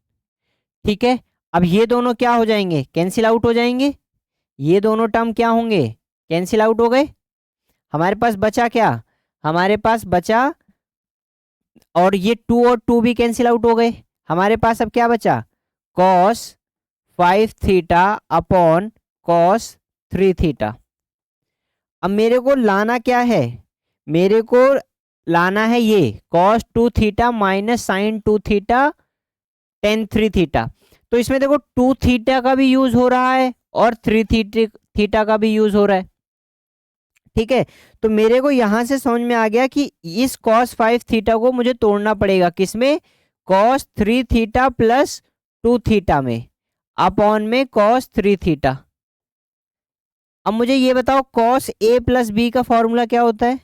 ठीक है, अब ये दोनों क्या हो जाएंगे, कैंसिल आउट हो जाएंगे, ये दोनों टर्म क्या होंगे, कैंसिल आउट हो गए, हमारे पास बचा क्या, हमारे पास बचा, और ये 2 और 2 भी कैंसिल आउट हो गए, हमारे पास अब क्या बचा cos 5 theta upon cos 3 theta. अब मेरे को लाना क्या है, मेरे को लाना है ये cos 2 theta minus sine 2 theta tan 3 theta, तो इसमें देखो 2 थीटा का भी यूज हो रहा है और 3 थीटा का भी यूज हो रहा है। ठीक है, तो मेरे को यहां से समझ में आ गया कि इस cos 5 थीटा को मुझे तोड़ना पड़ेगा किसमें, cos 3 थीटा प्लस 2 थीटा में अपॉन में cos 3 थीटा। अब मुझे ये बताओ cos a प्लस बी का फॉर्मूला क्या होता है,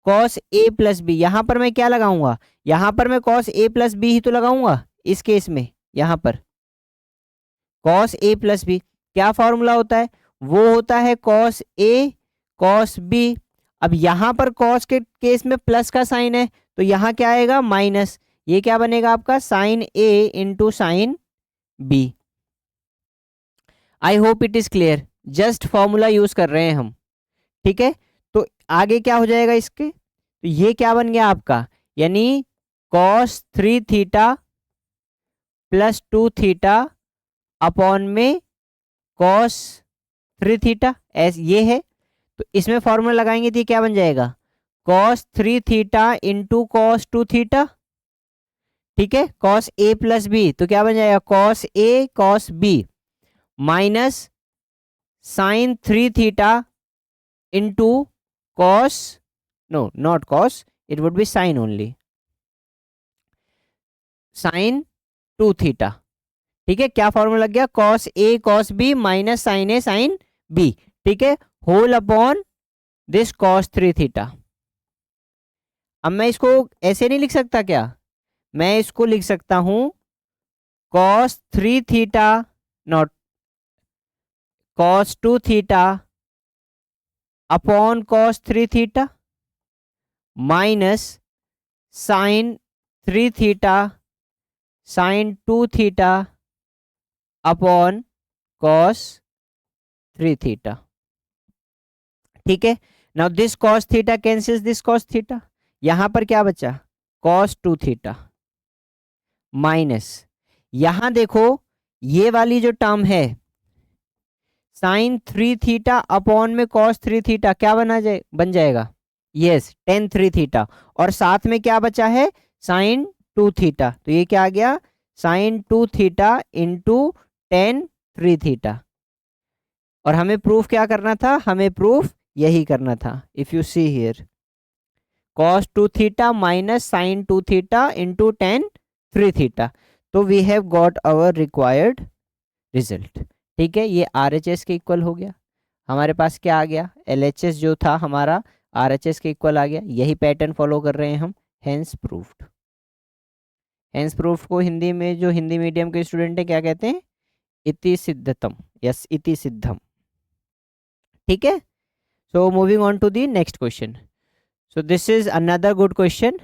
cos a प्लस बी, यहां पर मैं क्या लगाऊंगा, यहां पर मैं cos a प्लस बी ही तो लगाऊंगा इस केस में, यहां पर cos a प्लस बी क्या फॉर्मूला होता है, वो होता है cos a cos b। अब यहां पर cos के केस में प्लस का साइन है तो यहां क्या आएगा माइनस, ये क्या बनेगा आपका sine a into sine b। I hope it is clear, just formula use कर रहे हैं हम। ठीक है, तो आगे क्या हो जाएगा इसके, तो ये क्या बन गया आपका, यानी cos 3 theta plus 2 theta upon में cos 3 थीटा ये है, तो इसमें फॉर्मूला लगाएंगे तो ये क्या बन जाएगा cos 3 theta into cos 2 theta. ठीक है, cos a प्लस बी तो क्या बन जाएगा cos a cos b minus sine 3 theta into cos, no not cos, it would be sine only, sine 2 theta. ठीक है, क्या फॉर्मूला लग गया, cos A cos B minus sine A sine B. ठीक है, whole upon this cos 3 theta. अब मैं इसको ऐसे नहीं लिख सकता क्या, मैं इसको लिख सकता हूं cos 3 theta, not cos 2 theta upon cos 3 theta minus sine 3 theta sine 2 theta upon cos 3 theta. ठीक है, now this cos theta cancels this cos theta, यहां पर क्या बचा, कॉस 2 थीटा माइनस, यहां देखो ये वाली जो टर्म है साइन 3 थीटा अपॉन में कॉस 3 थीटा क्या बन जाएगा, यस टेन 3 थीटा, और साथ में क्या बचा है साइन 2 थीटा, तो ये क्या आ गया sine 2 theta into tan 3 theta. और हमें प्रूफ क्या करना था, हमें प्रूफ यही करना था, if you see here cos 2 theta minus sine 2 theta into tan 3 theta, तो we have got our required result. ठीक है, ये RHS के इक्वल हो गया, हमारे पास क्या आ गया LHS जो था हमारा RHS के इक्वल आ गया, यही पैटर्न फॉलो कर रहे हैं हम, हेंस प्रूफ्ड। हेंस प्रूफ को हिंदी में जो हिंदी मीडियम के स्टूडेंट हैं क्या कहते हैं, इति सिद्धतम, यस इति सिद्धम। ठीक है, so moving on to the next question. So this is another good question,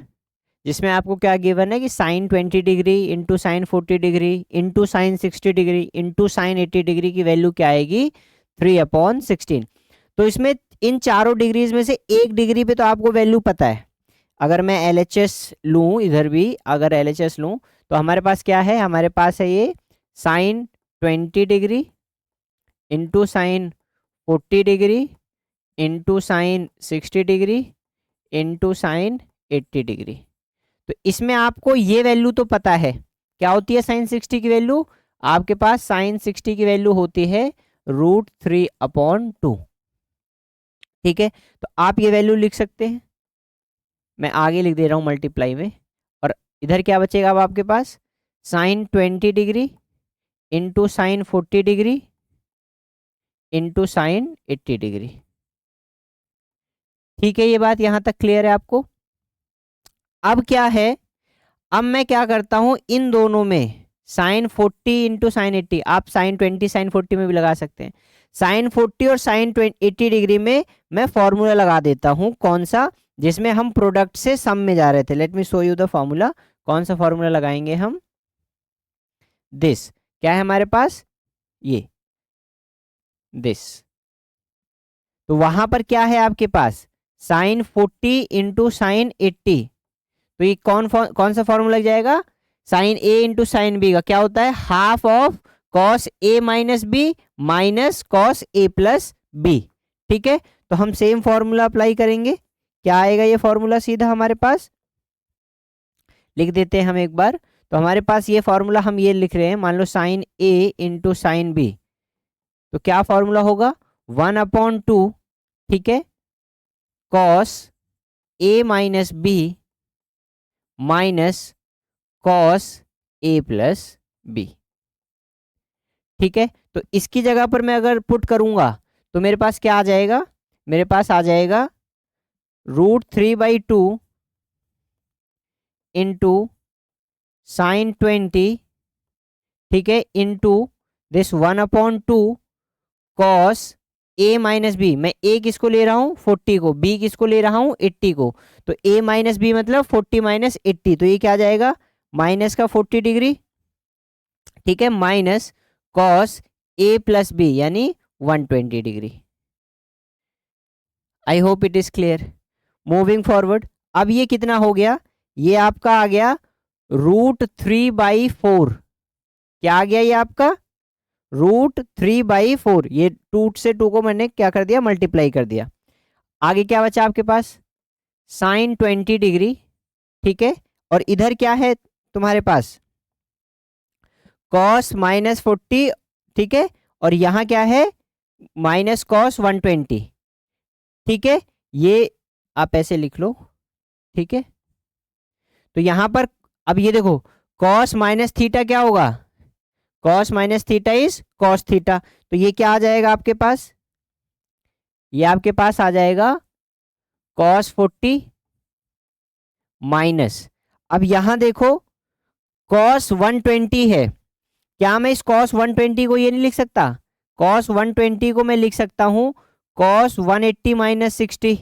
जिसमें आपको क्या गिवन है कि sine 20 degree into sine 40 degree into sine 60 degree into sine 80 degree की वैल्यू क्या आएगी 3/16। तो इसमें इन चारों डिग्रीज में से एक डिग्री पे तो आपको वैल्यू पता है, अगर मैं LHS लूँ, इधर भी अगर LHS लूँ तो हमारे पास क्या है, हमारे पास है ये sine 20 degree into sine 40 degree into sine 60 degree into sine 80 degree. तो इसमें आपको ये वैल्यू तो पता है, क्या होती है साइन 60 की वैल्यू, आपके पास साइन 60 की वैल्यू होती है √3/2। ठीक है, तो आप ये वैल्यू लिख सकते हैं, मैं आगे लिख दे रहा हूँ मल्टीप्लाई में, और इधर क्या बचेगा अब आपके पास sine 20 degree into sine 40 degree into sine 80 degree. ठीक है, ये बात यहां तक क्लियर है आपको। अब क्या है, अब मैं क्या करता हूं इन दोनों में साइन 40 इंटू साइन 80, आप साइन 20 साइन 40 में भी लगा सकते हैं, साइन 40 और साइन 80 डिग्री में मैं फॉर्मूला लगा देता हूं, कौन सा, जिसमें हम प्रोडक्ट से सम में जा रहे थे। Let me show you the formula, कौन सा फॉर्मूला लगाएंगे हम, दिस, क्या है हमारे पास ये दिस, तो वहां पर क्या है आपके पास साइन 40 इंटू साइन 80, तो ये कौन सा फॉर्मूला लग जाएगा, sine A into sine B का क्या होता है half of cos A minus B minus cos A plus B. ठीक है, तो हम सेम फॉर्मूला अप्लाई करेंगे, क्या आएगा ये फॉर्मूला सीधा हमारे पास, लिख देते हैं हम एक बार। तो हमारे पास ये फॉर्मूला हम ये लिख रहे हैं, मान लो sine A into sine B, तो क्या फॉर्मूला होगा 1/2, ठीक है, cos A minus B minus cos A plus B. ठीक है, तो इसकी जगह पर मैं अगर पुट करूंगा तो मेरे पास क्या आ जाएगा, मेरे पास आ जाएगा √3/2 इंटू साइन 20, ठीक है, into this 1/2 cos A minus B, मैं A किसको ले रहा हूँ 40 को, B किसको ले रहा हूँ 80 को, तो A माइनस बी मतलब 40 माइनस 80, तो ये क्या आ जाएगा माइनस का 40 डिग्री, ठीक है, minus cos A plus B यानी 120 degree. I hope it is clear. Moving forward, अब ये कितना हो गया, ये आपका आ गया √3/4, क्या आ गया ये आपका √3/4, ये 2 से 2 को मैंने क्या कर दिया मल्टीप्लाई कर दिया। आगे क्या बचा आपके पास साइन 20 डिग्री, ठीक है, और इधर क्या है तुम्हारे पास कॉस -40, ठीक है, और यहां क्या है माइनस कॉस 120, ठीक है, ये आप ऐसे लिख लो। ठीक है, तो यहां पर अब ये देखो कॉस माइनस थीटा क्या होगा, cos minus theta is cos theta, तो ये क्या आ जाएगा आपके पास, ये आपके पास आ जाएगा कॉस 40 माइनस, अब यहां देखो कॉस 120 है, क्या मैं इस कॉस 120 को ये नहीं लिख सकता, कॉस 120 को मैं लिख सकता हूं कॉस 180 माइनस 60,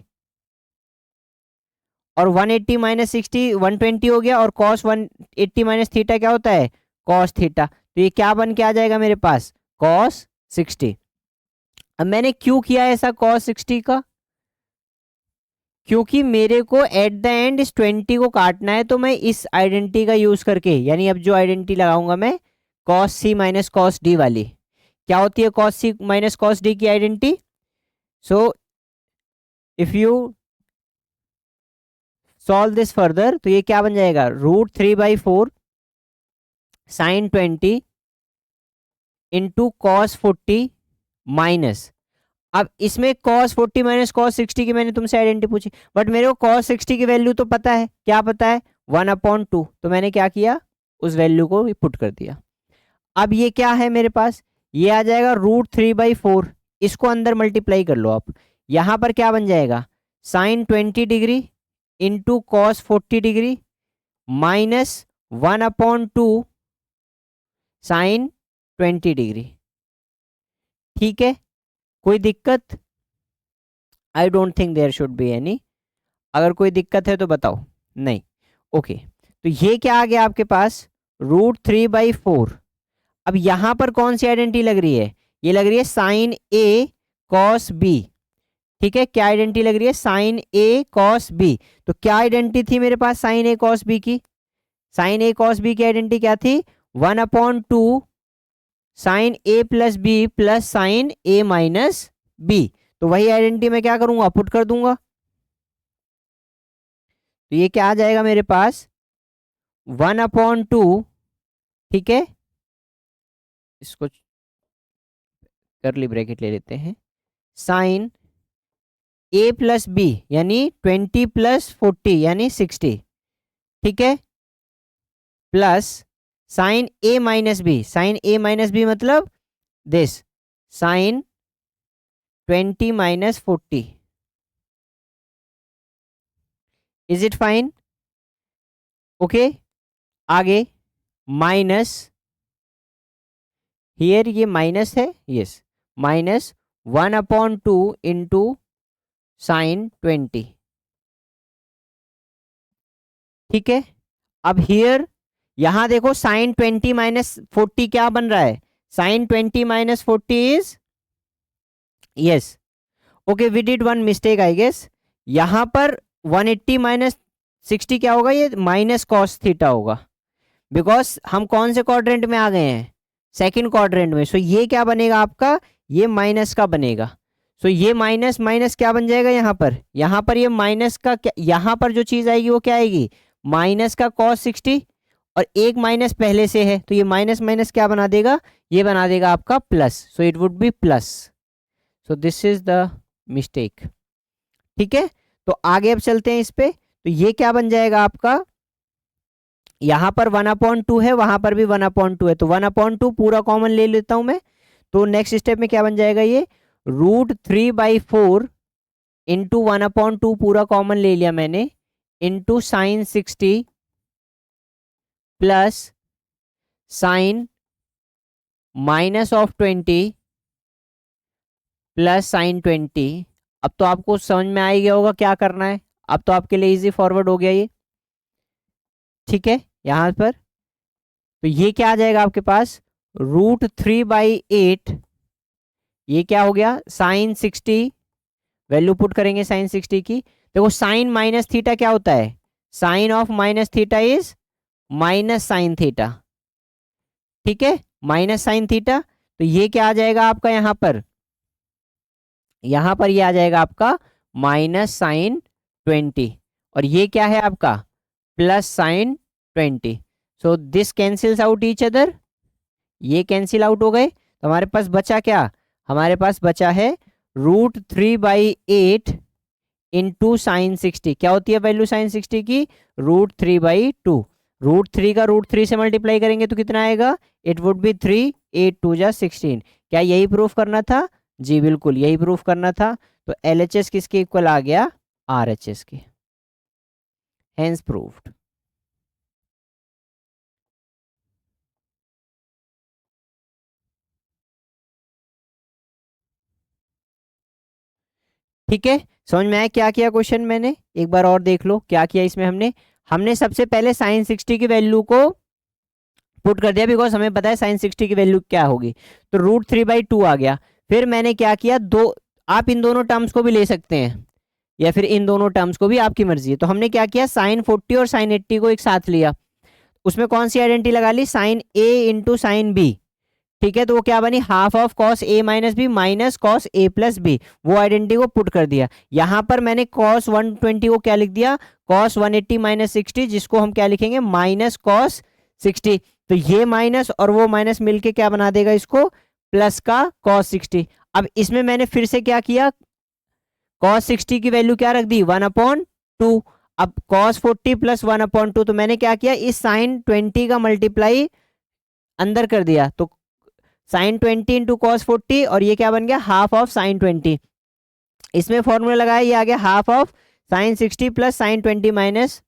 और 180 माइनस 60 120 हो गया, और कॉस 180 माइनस थीटा क्या होता है, कॉस थीटा, तो ये क्या बन के आ जाएगा मेरे पास, कॉस 60। अब मैंने क्यों किया ऐसा कॉस 60 का, क्योंकि मेरे को एट द एंड इस 20 को काटना है, तो मैं इस आइडेंटिटी का यूज करके, यानी अब जो आइडेंटिटी लगाऊंगा मैं cos C minus cos D वाली, क्या होती है cos C minus cos D की identity, so if you solve this further तो ये क्या बन जाएगा, √3/4 साइन 20 इंटू कॉस 40 माइनस, अब इसमें cos 40 माइनस cos 60 की मैंने तुमसे आइडेंटिटी पूछी, बट मेरे को cos 60 की वैल्यू तो पता है, क्या पता है 1/2, तो मैंने क्या किया उस वैल्यू को पुट कर दिया। अब ये क्या है मेरे पास, ये आ जाएगा √3/4, इसको अंदर मल्टीप्लाई कर लो आप, यहां पर क्या बन जाएगा sine 20 degree into cos 40 degree minus 1/2 sine 20 degree. ठीक है, कोई दिक्कत, I don't think there should be any, अगर कोई दिक्कत है तो बताओ, नहीं, ओके, तो ये क्या आ गया आपके पास √3/4। अब यहां पर कौन सी आइडेंटिटी लग रही है, ये लग रही है साइन ए कॉस बी, ठीक है, क्या आइडेंटिटी लग रही है साइन ए कॉस बी, तो क्या आइडेंटिटी थी मेरे पास साइन ए कॉस बी की, साइन ए कॉस बी की आइडेंटिटी क्या थी 1/2 sign A plus B plus sine A minus B, तो वही आइडेंटिटी मैं क्या करूंगा पुट कर दूंगा, तो ये क्या आ जाएगा मेरे पास 1/2, ठीक है, इसको करली ब्रैकेट ले लेते हैं, साइन ए प्लस बी यानी 20 प्लस 40 यानी 60, ठीक है, plus sine A minus B, sine A minus B मतलब this sine 20 minus 40, is it fine, okay, आगे माइनस, हियर ये माइनस है, यस, माइनस 1/2 इंटू साइन 20, ठीक है, अब हियर यहां देखो साइन 20 माइनस 40 क्या बन रहा है, sine 20 minus 40 is, yes, okay, we did one mistake I guess, यहां पर 180 माइनस 60 क्या होगा, ये माइनस कॉस थीटा होगा, बिकॉज हम कौन से क्वाड्रेंट में आ गए हैं, सेकंड क्वाड्रेंट में, सो ये क्या बनेगा आपका, ये माइनस का बनेगा, सो ये माइनस माइनस क्या बन जाएगा यहाँ पर ये माइनस का क्या, यहाँ पर जो चीज आएगी वो क्या आएगी माइनस का कॉस 60, और एक माइनस पहले से है तो ये माइनस माइनस क्या बना देगा, ये बना देगा आपका plus, so it would be plus, so this is the mistake, ठीक है, तो आगे अब चलते हैं इस पे, तो ये क्या बन जाएगा आपका, यहां पर 1/2 है, वहां पर भी 1/2 है, तो 1/2 पूरा कॉमन ले लेता हूं मैं, तो नेक्स्ट स्टेप में क्या बन जाएगा, ये √3/4 इंटू 1/2 पूरा कॉमन ले लिया मैंने, into sine 60 plus sign minus of 20 plus sign 20, अब तो आपको समझ में आ ही गया होगा क्या करना है, अब तो आपके लिए इजी फॉरवर्ड हो गया ये, ठीक है, यहां पर तो ये क्या आ जाएगा आपके पास √3/8, ये क्या हो गया साइन 60, वैल्यू पुट करेंगे साइन 60 की, देखो साइन माइनस थीटा क्या होता है, sine of minus theta is minus sine theta, ठीक है, माइनस साइन थीटा, तो ये क्या आ जाएगा आपका यहां पर ये आ जाएगा आपका माइनस साइन 20, और ये क्या है आपका plus sign 20, so this cancels out each other, ये कैंसिल आउट हो गए, तो हमारे पास बचा क्या, हमारे पास बचा है √3/8 इंटू साइन 60, क्या होती है वैल्यू साइन 60 की? √3/2। √3 का √3 से मल्टीप्लाई करेंगे तो कितना आएगा? इट वुड बी 3, 8 2 जा 16। क्या यही प्रूफ करना था? जी बिल्कुल यही प्रूफ करना था। तो LHS किसके इक्वल आ गया? RHS के। Hence proved. ठीक है, समझ में आया क्या किया क्वेश्चन मैंने? एक बार और देख लो क्या किया इसमें हमने। हमने सबसे पहले साइन 60 की वैल्यू को पुट कर दिया, बिकॉज हमें पता है साइन 60 की वैल्यू क्या होगी। तो √3/2 आ गया। फिर मैंने क्या किया, दो, आप इन दोनों टर्म्स को भी ले सकते हैं या फिर इन दोनों टर्म्स को भी, आपकी मर्जी है। तो हमने क्या किया, साइन 40 और साइन 80 को एक साथ लिया। उसमें कौन सी आइडेंटिटी लगा ली? Sine A into sine B। ठीक है, तो वो क्या बनी? Half of cos A minus B minus cos A plus B. वो आइडेंटिटी को पुट कर दिया। यहां पर मैंने कॉस 120 को क्या लिख दिया? कॉस 180 माइनस 60, जिसको हम क्या लिखेंगे? Minus cos 60। तो ये माइनस और वो माइनस मिलके क्या बना देगा इसको? प्लस का कॉस 60। अब इसमें मैंने फिर से क्या किया, कॉस 60 की वैल्यू क्या रख दी? 1/2। अब कॉस 40 प्लस 1/2, तो मैंने क्या किया, इस साइन 20 का मल्टीप्लाई अंदर कर दिया। तो साइन 20 इंटू कॉस 40, और ये क्या बन गया? Half of sine 20। इसमें फॉर्मूला लगाया, ये आ गया half of sine 60 plus sign 20 minus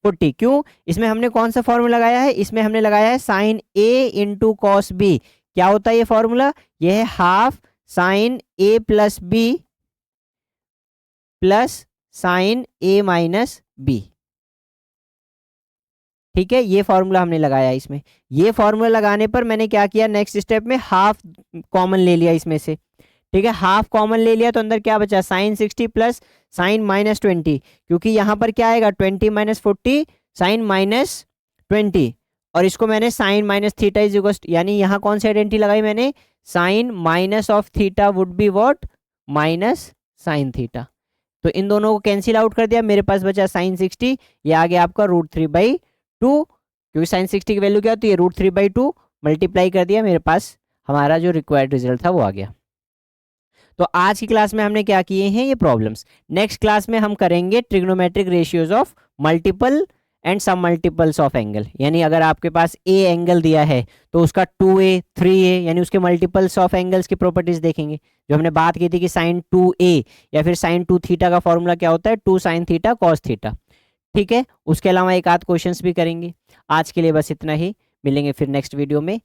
40। क्यों? इसमें हमने कौन सा फॉर्मूला लगाया है? इसमें हमने लगाया है sine A into cos B। क्या होता है ये फॉर्मूला? ये है half sine A plus B plus sine A minus B। ठीक है, ये फॉर्मूला हमने लगाया इसमें। ये फॉर्मूला लगाने पर मैंने क्या किया, नेक्स्ट स्टेप में हाफ कॉमन ले लिया इसमें से। ठीक है, हाफ कॉमन ले लिया तो अंदर क्या बचा? साइन 60 प्लस साइन माइनस 20, क्योंकि यहां पर क्या आएगा? 20 माइनस 40 साइन माइनस 20। और इसको मैंने sine minus theta is equal, यानी यहां कौन सी आइडेंटिटी लगाई मैंने? Sine minus of theta would be what? Minus sine theta. तो इन दोनों को कैंसिल आउट कर दिया, मेरे पास बचा साइन 60। ये आ गया आपका √3/2, क्योंकि साइन 60 की वैल्यू क्या होती है? √3/2। मल्टीप्लाई कर दिया, मेरे पास हमारा जो रिक्वायर्ड रिजल्ट था वो आ गया। तो आज की क्लास में हमने क्या किए हैं, ये प्रॉब्लम्स। नेक्स्ट क्लास में हम करेंगे trigonometric ratios of multiple and सब मल्टीपल्स ऑफ एंगल। यानी अगर आपके पास ए एंगल दिया है तो उसका 2A 3A यानी उसके मल्टीपल्स ऑफ एंगल्स की प्रॉपर्टीज देखेंगे। जो हमने बात की थी कि साइन 2A या फिर साइन 2 थीटा का फॉर्मूला क्या होता है? 2 साइन थीटा कॉस थीटा। ठीक है, उसके अलावा एक आध क्वेश्चंस भी करेंगे। आज के लिए बस इतना ही, मिलेंगे फिर नेक्स्ट वीडियो में।